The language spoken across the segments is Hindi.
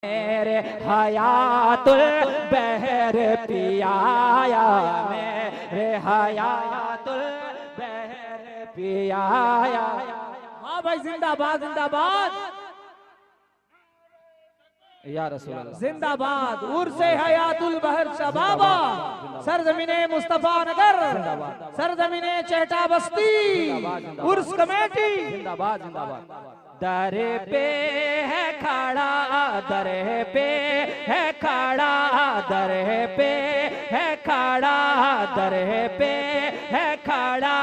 मेरे हयातुल बहर पियाया, मेरे हयातुल बहर पियाया। हाँ भाई, जिंदाबाद जिंदाबाद या रसूल अल्लाह जिंदाबाद। उर्से हयातुल बहर शबाबा, सरजमीने मुस्तफा नगर, सरजमीने चेहटा बस्ती, उर्स कमेटी जिंदाबाद जिंदाबाद। दर पे है खड़ा, दर पे है खड़ा, दर पे है खड़ा, दर पे है खड़ा,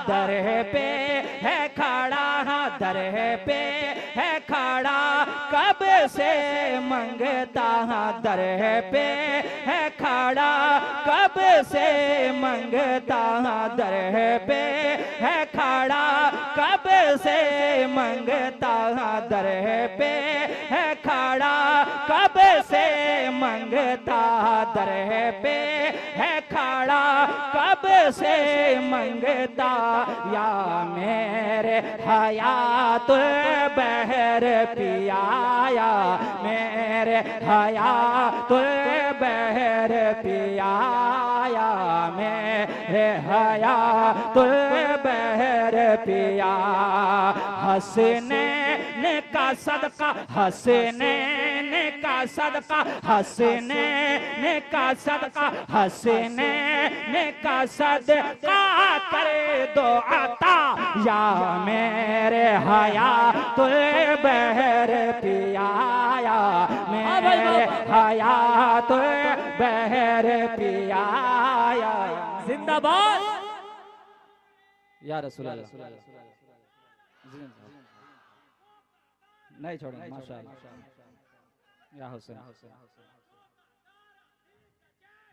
दर पे है खड़ा, दर पे है खड़ा। कब से मंगता दर पे है खड़ा, कब से मंगता दर पे है खड़ा, कब से मंगता दर पे है खड़ा, कब से मंगता दर पे है खड़ा, कब से मंगता। या मेरे हयातुल बहर पियाया, मेरे हयातुल बहर पियाया, मेरे हयातुल बहर पिया। हसनैन का सदका, हसनैन का सदका, हसनैन का सदका, हसनैन का सदका करे दो अता। या मेरे हयातुल बहर पियाया, मेरे हयातुल बहर पियाया। जिंदाबाद। या रसूल अल्लाह नहीं छोड़ेंगे माशाअल्लाह। या हुसैन,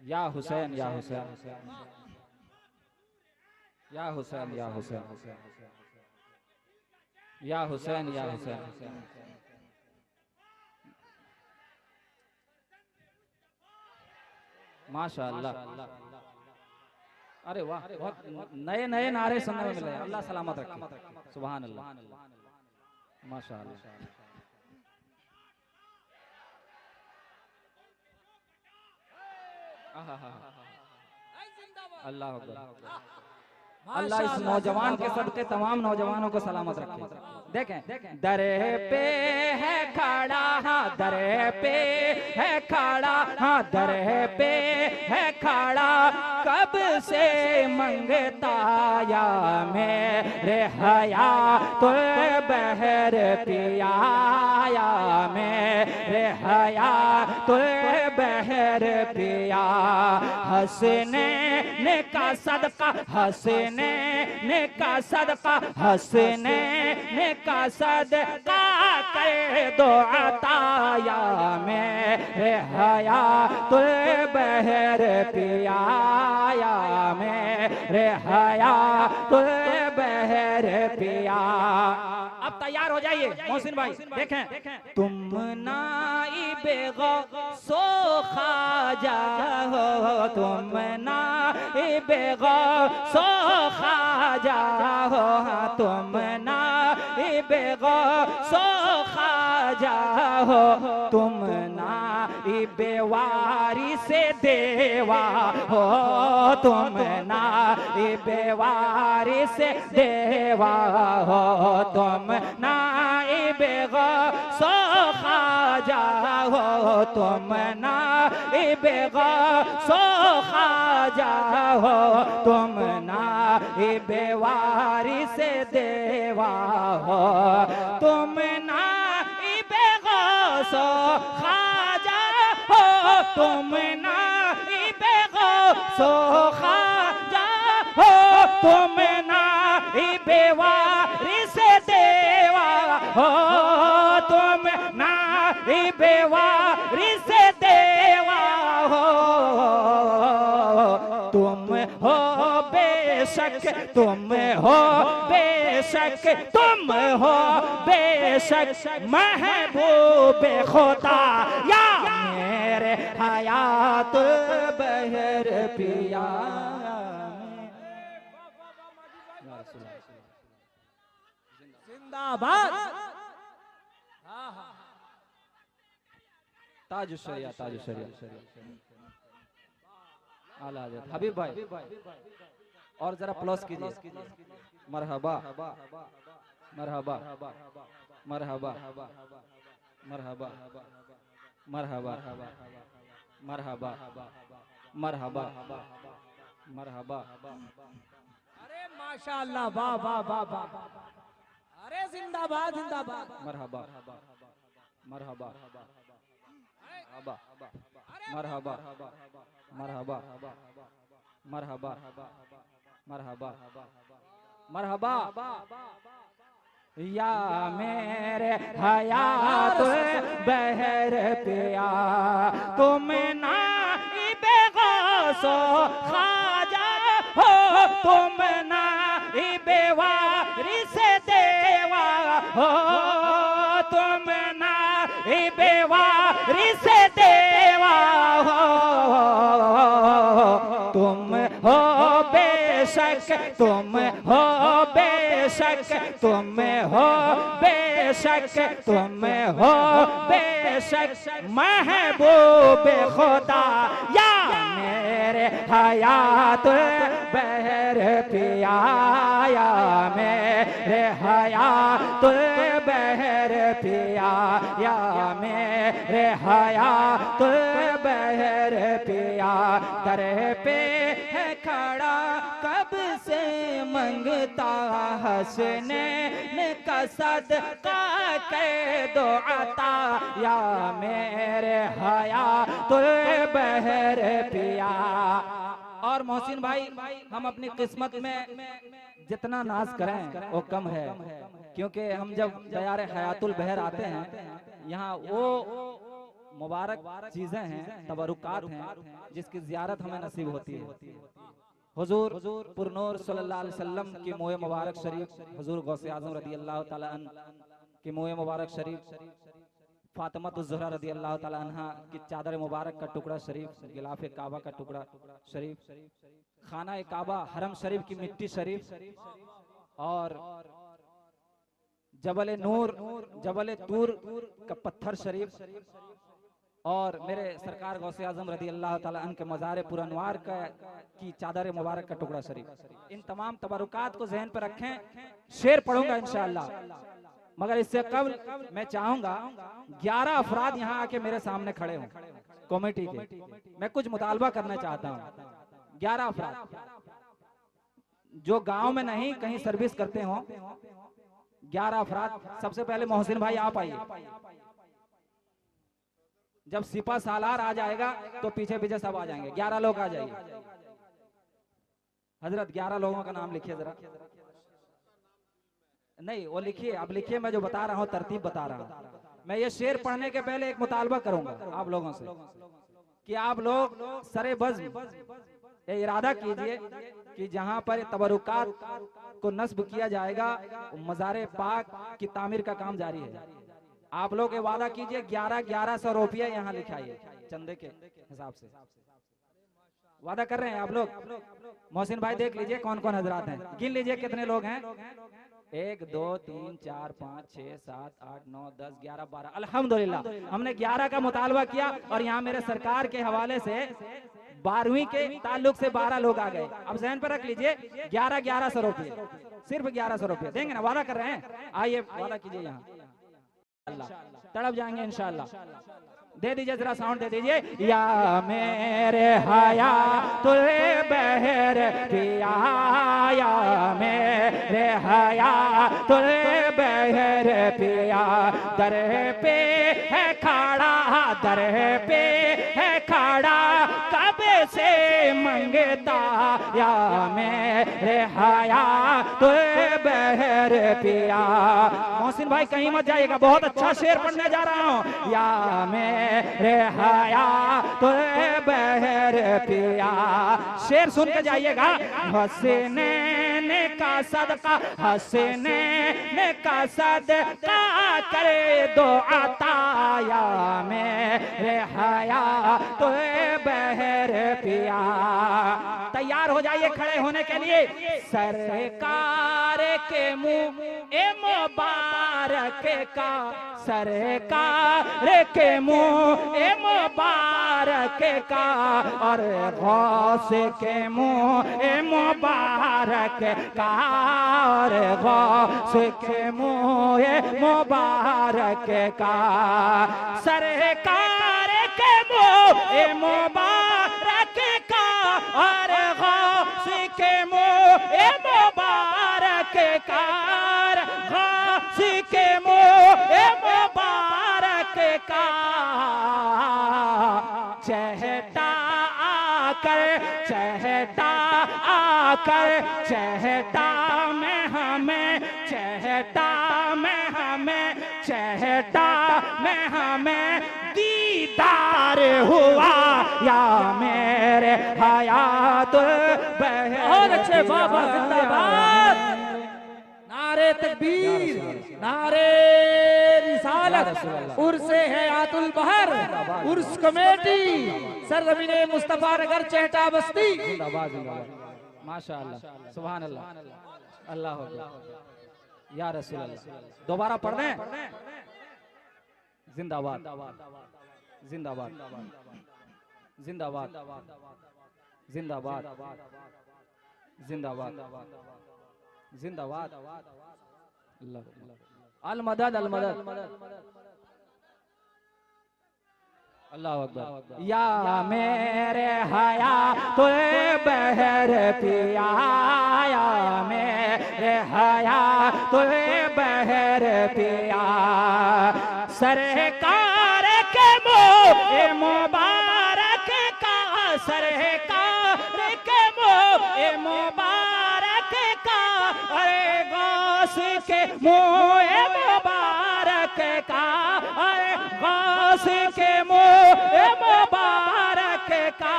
या हुसैन, या हुसैन, या हुसैन, या हुसैन, या हुसैन, या हुसैन। माशाअल्लाह। अरे वाह, बहुत नए नए नारे सुनने में मिले। अल्लाह सलामत रखे। सुभान अल्लाह, माशाअल्लाह। अल्लाह अल्लाह इस नौजवान के सदके तमाम नौजवानों को सलामत रखे। देखें, दर पे है खड़ा, हाँ दर पे है खड़ा, हाँ दर पे है खड़ा। कब से मंगता या मेरे हयातुल बहर पियाया, मेरे हयातुल बहर पिया। हसनैन का सदका, हसनैन का सदका, हसनैन का सदका करे दो अता। या मेरे हयातुल बहर पियाया, मेरे हयातुल बहर पिया। अब तैयार हो जाइए मोहसिन भाई। देखें, तुम नाइबे गौसो ख्वाजा हो, तुम नाइबे गौसो ख्वाजा हो, तुम नाइबे गौसो ख्वाजा हो, तुम नाइबे वारिसे देवा हो, तुम नाइबे वारिसे देवा हो, तुम नाइबे गौसो ख्वाजा हो, तुम नाइबे गौसो ख्वाजा हो, तुम नाइबे वारिसे देवा हो, तुम नाइबे गौसो ख्वाजा हो, तुम नाइबे गौसो ख्वाजा हो, तुम नाइबे वारिसे देवा हो, तुम नाइबे वारिसे देवा हो। तुम हो बेशक, तुम हो बेशक, तुम हो बेशक महबूब खुदा। या मेरे हयातुल बहर पिया। जिंदाबाद। ताज शरिया, ताज शरिया। आला हजरत हबीब भाई और जरा प्लस कीजिए। मरहबा मरहबा मरहबा मरहबा मरहबा मरहबा मरहबा मरहबा। अरे माशाअल्लाह, वाह वाह वाह वाह। अरे जिंदाबाद जिंदाबाद। मरहबा मरहबा मरहबा मरहबा मरहबा मरहबा मरहबा। या मेरे हयात बहर पिया तुम नाइबे गौसो ख्वाजा हो, तुम नाइबे वारिस देवा हो, तुम नाइबे वारिस देवा हो, तुम हो बेशक, तुम हो बेशक, तुम हो बेशक, तुम हो बेशक महबूब खुदा। या मेरे हयात बहर पिया, या मेरे हयात बहर पिया, या मेरे हयात बहर पिया। दर पे है खड़ा कब से मंगता हसनैन का सदका के दो अता। या मेरे हयात बहर पिया। और मोहसिन भाई, हम अपनी किस्मत में जितना नाज करें वो कम है, क्योंकि हम जब दयार हयातुल बहर आते हैं, यहाँ वो मुबारक चीजें हैं, तबरुकात हैं, जिसकी जियारत हमें नसीब होती है। हुजूर पुरनूर सल्लल्लाहु अलैहि वसल्लम की मोए मुबारक शरीफ, हुजूर गौसे आज़म रदी अल्लाह ताला अन्हु की मोए मुबारक शरीफ, फातिमा ज़हरा रदी अल्लाह ताला अन्हा की चादर मुबारक का टुकड़ा शरीफ, गिलाफ काबा का टुकड़ा शरीफ, खाना काबा हरम शरीफ की मिट्टी शरीफ, और जबल नूर जबल तूर का पत्थर शरीफ, और मेरे सरकार गौसे आजम रदी अल्लाह ताला अन्हु के मज़ार पुरअनवार का की चादर मुबारक का टुकड़ा शरीफ। इन तमाम तबरुकात को जहन पर रखें। शेर पढ़ूंगा इंशाअल्लाह, मगर इससे कबल मैं चाहूंगा 11 अफराद यहाँ आके मेरे सामने खड़े हों कमेटी के। मैं कुछ मुतालबा करना चाहता हूँ। 11 अफराद जो गांव में नहीं कहीं सर्विस करते हो, 11 अफराद। सबसे पहले मोहसिन भाई आप आइए। जब सिपा सालार आ जाएगा तो पीछे पीछे सब आ जाएंगे। 11 लोग आ जाइए। हजरत 11 लोगों का नाम लिखिए जरा। नहीं वो लिखिए, आप लिखिए, मैं जो बता रहा हूँ तरतीब बता रहा हूँ। मैं ये शेर पढ़ने के पहले एक मुतालबा करूंगा आप लोगों से कि आप लोग सरे बज़्म ये इरादा कीजिए कि जहां पर तबरुकात को नस्ब किया जाएगा, मज़ारे पाक की तामीर का काम जारी है। आप लोग ये वादा कीजिए 1100 रुपया यहाँ लिखाइए चंदे के हिसाब से। वादा कर रहे हैं आप लोग? मोहसिन भाई देख लीजिए कौन कौन हजरात हैं, गिन लीजिए कितने लोग हैं। 1 2 3 4 5 6 7 8 9 10 11 12। अल्हम्दुलिल्लाह हमने 11 का मुतालबा किया और यहाँ मेरे सरकार के हवाले से 12वीं के ताल्लुक से 12 लोग आ गए। अब जहन पर रख लीजिए 1100 रुपये, सिर्फ 1100 रुपये देंगे ना? वादा कर रहे हैं? आइए वादा कीजिए यहाँ, अल्लाह तड़प जाएंगे इंशाअल्लाह। दे दीजिए जरा साउंड दे दीजिए। या मेरे हया तुले बहर पिया, या मेरे हया तुले बहर पिया। दर पे है खड़ा, दर पे है खड़ा कब से मंगता। या मेरे हया तुले बहर पिया। मोहसिन भाई कहीं मत जाइएगा, बहुत अच्छा शेर पढ़ने जा रहा हूँ। या मेरे हया तुले बहर पिया। शेर सुन के जाइएगा। हसनैन का सदका, हसनैन का सदका करे दो अता। या मेरे हया तुले बहर पिया। तैयार हो जाइए खड़े होने के लिए। सरकार के मुंह ए मुबारक का सरकार के मुँह ए मुबारक का और गौस के मुँह ए मुबारक का और गौस के मुँह ए मुबारक का सरकार के मुँह ए मुबारक का और गौस के मुँह ए मुबारक का गौस के मुँह ए मुबारक का चहटा आकर चहटा आकर चहटा में हमें चहटा में हमें चहटा में हमें दीदार हुआ या मेरे हयातुल बहर। और अच्छे बाबा जिंदाबाद। नारे तकबीर नारे रिसालत उर्से हयातुल बहर उर्स कमेटी सरजमीने मुस्तफा नगर चेहटा बस्ती। जिंदाबाद जिंदाबाद माशाअल्लाह सुभान अल्लाह अल्लाह हो या रसूल अल्लाह। दोबारा पढ़ दें जिंदाबाद जिंदाबाद जिंदाबाद जिंदाबाद जिंदाबाद जिंदाबाद अल मदद अल मदद अल्लाह अकबर। या मेरे हया तो बहर पिया या मेरे हया तो बहर पिया सरकार के मुँह मुबारक का सरकार के मुँह मुबारक का अरे गौस के मुँह मुबारक का अरे गौस के मुँह मुबारक का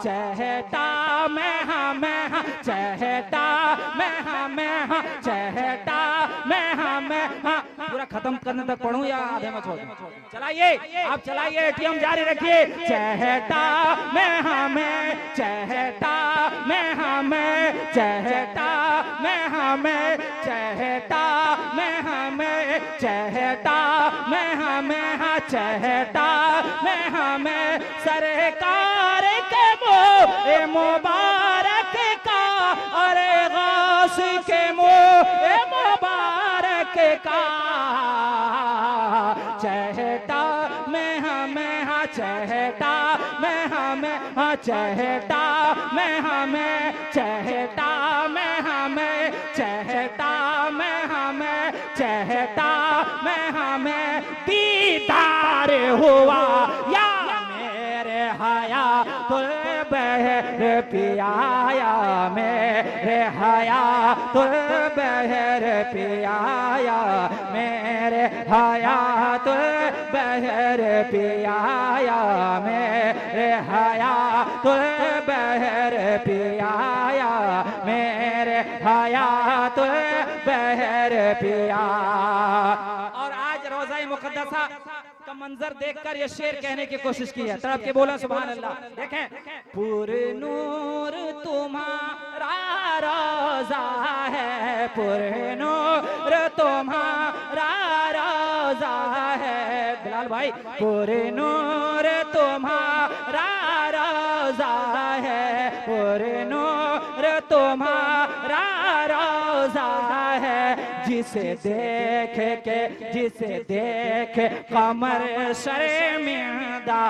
चहटा में हमें चहटा में हमें चहटा में हमें पूरा खत्म करने तक पढ़ूं या आधे में छोड़ दूं? चलाइए आप चलाइए एटीएम जारी रखिए। चहटा में हमें चहटा में हमें चहटा में हमें चहटा में हमें चहटा में हमें चहटा में हमें सरकार के मुँह मुबारक का अरे गौस के मुँह मुबारक का चहटा में हमें चहटा में हमें चहटा में हमें चहटा में हमें चहटा में हमें चहटा में हमें दीदार हुआ या मेरे हया तुल बहर पियाया मेरे हया तुल बहर पियाया मेरे हया तुल बहर पियाया मेरे हया तुल बहर पियाया मेरे हया तुल बहर पिया। और आज रोज़ा मुक़द्दसा का मंजर देखकर ये शेर कहने की कोशिश की है। तड़प के बोला सुभान अल्लाह। देखें पूरे नूर तुम्हारा रोज़ा है पूरे नूर तुम्हारा रोज़ा है बिलाल भाई पूरे नूर तुम्हारा रोज़ा है पूरे नूर तुम्हारा रोज़ा है जिसे देख कमर शर्मिंदा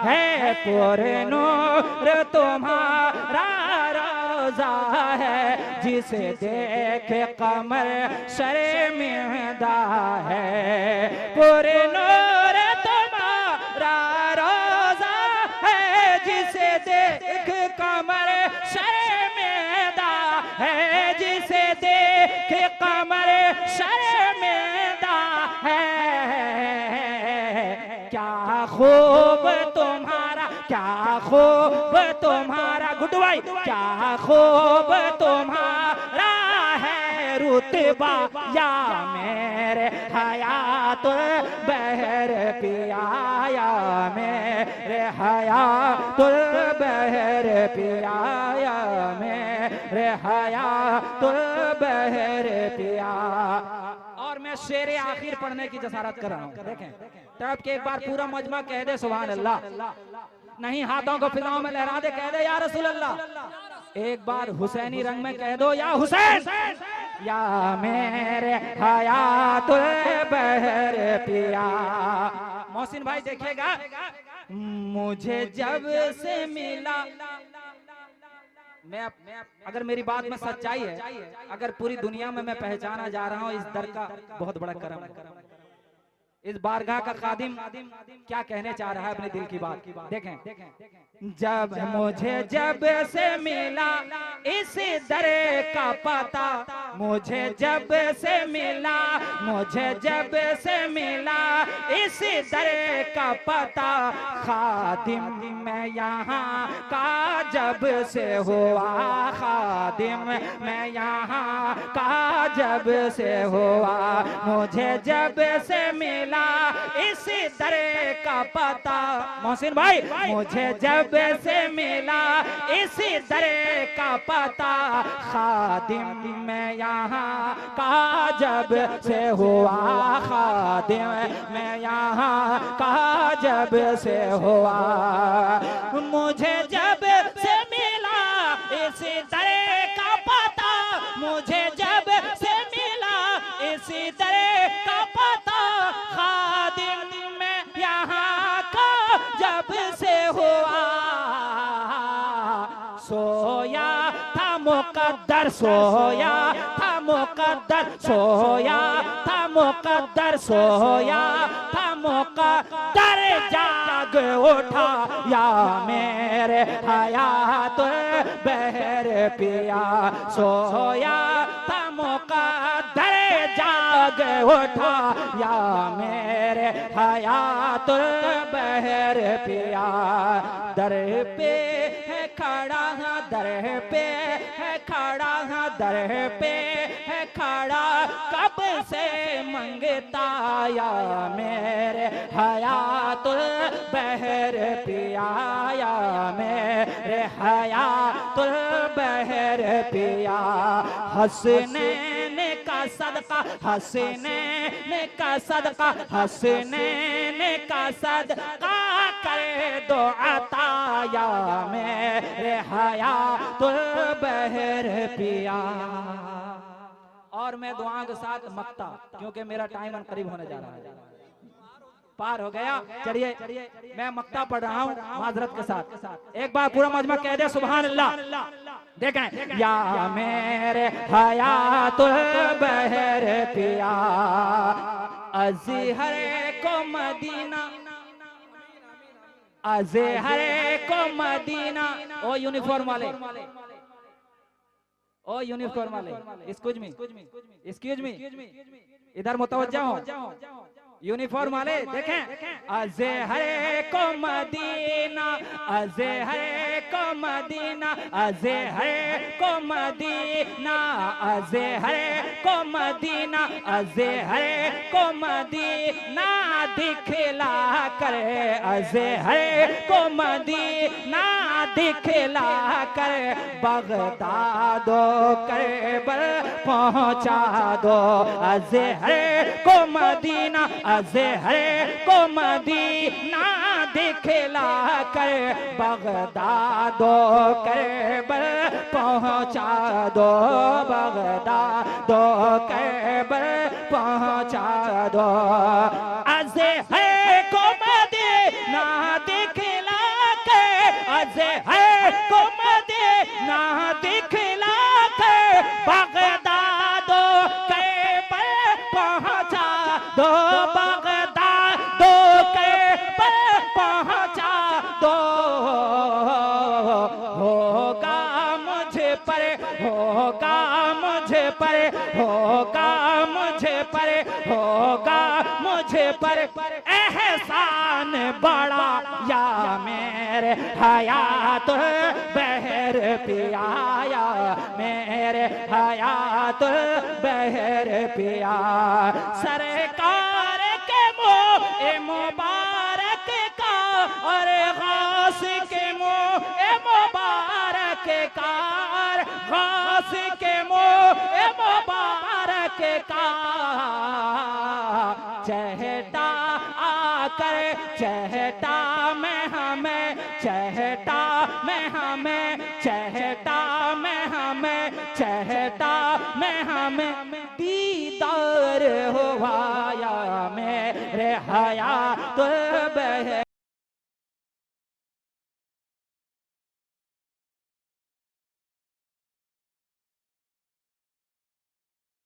है पूरे नूर तुम्हारा रोज़ा है जिसे देख कमर शर्मिंदा है पूरे नूर तुम्हारा रोज़ा है जिसे देख कमर शर्मिंदा है जिसे देख कमर शर्मिंदा है क्या खूब तुम्हारा गुड्डू भाई क्या खूब तुम्हारा है रुतबा या मेरे हयात बहर पियाया मेरे हयात बहर पियाया मेरे हयात बहर पिया। और मैं शेर आखिर पढ़ने की जसारत कर रहा हूँ, देखें तड़प के एक बार पूरा मजमा कह दे सुभान अल्लाह, नहीं हाथों को फिजाओं में लहरा दे, कह दे या रसूल अल्लाह। एक बार हुसैनी रंग में कह दो या हुसैन, या मेरे हयातुल बहर पिया। मोहसिन भाई देखिएगा, मुझे जब से मिला, मैं अगर मेरी बात में सच्चाई है, अगर पूरी दुनिया में मैं पहचाना जा रहा हूँ, इस दर का बहुत बड़ा करम है। इस बारगाह का खादिम क्या कहने चाह रहा है अपने दिल की बात, देखें। जब मुझे जब से मिला इस दर का पता, मुझे जब से मिला, मुझे जब से मिला इस दर का पता, खादिम मैं यहाँ का जब से हुआ, खादिम मैं यहाँ का जब से हुआ, मुझे जब से मिला इस दर का पता। मोहसिन भाई, मुझे जब से मिला इस दर का पता, खादिम मैं यहाँ का जब से हुआ, खादिम मैं यहाँ का जब से हुआ, मुझे जब से मिला इस दर का पता, मुझे जब से मिला इस दर का पता, खादिम मैं यहाँ का जब से हुआ, सोया था मुकद्दर, सोया था मुकद्दर, सोया था मुकद्दर, सोया था मुकद्दर, जाग उठा या मेरे हयातुल बहर पिया, सोया था मुकद्दर, जाग उठा या मेरे हयातुल बहर पिया। दर पे है खड़ा, दर पे है खड़ा, दर पे है खड़ा, कब से मंगता या मेरे हयातुल बहर पिया, या मेरे हयातुल बहर पिया। हसनैन का सदका, हसनैन का सदका, हसनैन का सदका करे दो अता या मेरे हयातुल बहर पिया। और मैं दुआ के साथ मक्ता, क्योंकि मेरा टाइम करीब होने जा रहा है, पार हो गया। चलिए मैं मक्ता पढ़ रहा हूँ माजरत के साथ, एक बार पूरा मजमा कह दे सुभान अल्लाह। देखें, या मेरे हयातुल बहर पिया, अज़हर को मदीना, अज़हर को मदीना। ओ यूनिफॉर्म वाले, ओ यूनिफॉर्म वाले, एक्सक्यूज मी, एक्सक्यूज मी, इधर मुतवज्जह हो। यूनिफॉर्म वाले देखें, अज़हर को मदीना, अज़हर को मदीना, अज़हर को मदीना, अज़हर को मदीना, अज़हर को मदीना दिखला करे, अज़हर को मदीना दिखला करे, बगदादो करबल पहुँचा दो, अज़हर को मदीना, अज़हर को मदीना दिखला कर, बगदादो करबल पहुँचा दो, बगदादो करबल पहुँचा दो, अज़हर को मदीना दिखला कर, अज़हर को मदीना दिखला कर, बगदादो करबल पहुँचा दो, बगदादो करबल पहुँचा दो। होगा मुझे पर, होगा मुझे पर, होगा मुझे पर, होगा मुझे पर एहसान बड़ा या मेरे हयातुल बहर पिया, या मेरे हयातुल बहर पिया। सरकार के मोह मुबारक का और गास के मोह मुबारक का, अब्बास के मुबारक का चहटा आकर चहटा में हमें चहटा में हमें चहटा में हमें चहटा में हमें दीदार हुआ या मेरे हयातुल बहरी